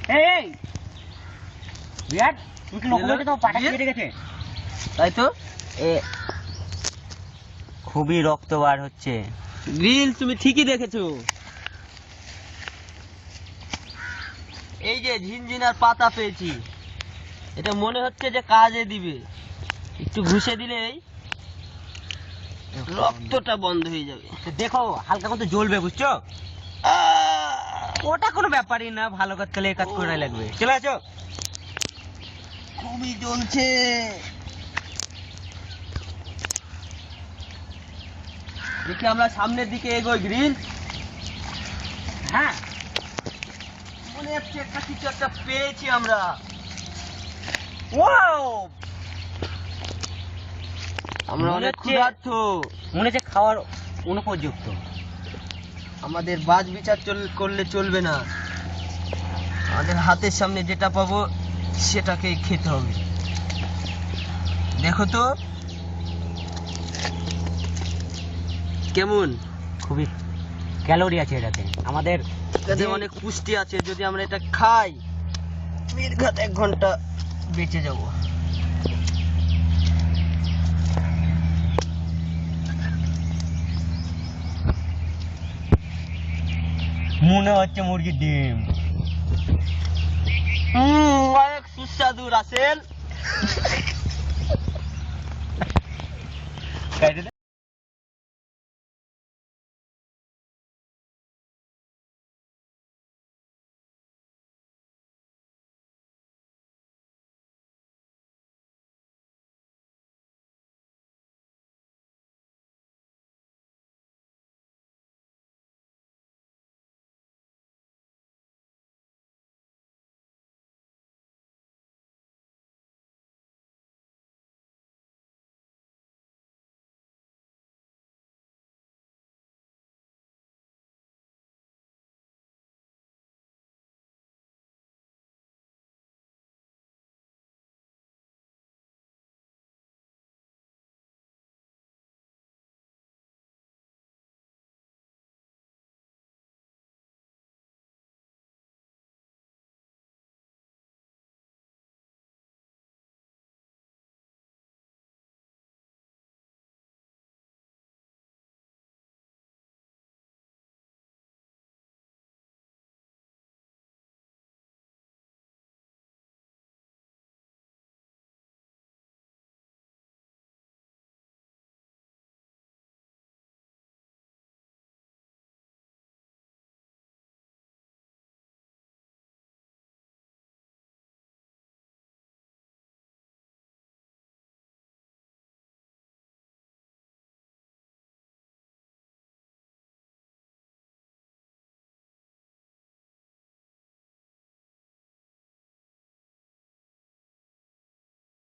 এই বিরাট তুই কি লক্ষ্য করেছিস তো পাটা কেটে গেছে? তাই তো। খুবই রক্ত বার হচ্ছে। গ্রিল তুমি ঠিকই দেখেছো। এই যে ঝিনঝিনার পাতা পেয়েছি, এটা মনে হচ্ছে যে কাজে দিবে। একটু ঘুষে দিলেই রক্তটা বন্ধ হয়ে যাবে। দেখো হালকা মতো জ্বলবে, বুঝছো? ওটা কোনো ব্যাপারই না, ভালো কাজ করলে এই কাজ করে লাগবে। চলে আসো। খুবই জ্বলছে। দেখি আমরা সামনের দিকে এগোই গ্রিল। হ্যাঁ, মনে হচ্ছে একটা কিছু একটা পেয়েছি আমরা। ওয়াও, আমরা মনে অনেক হচ্ছে- ক্ষুধার্ত। মনে হচ্ছে খাওয়ার অনুপযুক্ত। আমাদের বাজ বিচার করলে চলবে না। আমাদের হাতের সামনে যেটা পাবো সেটাকে খেতে হবে। দেখো তো কেমন। খুবই ক্যালোরি আছে এটাতে, আমাদের এটাতে অনেক পুষ্টি আছে। যদি আমরা এটা খাই নির্ঘাত 1 ঘন্টা বেঁচে যাব। মনে হচ্ছে মুরগির ডিম। অনেক সুস্বাদু রাসেল।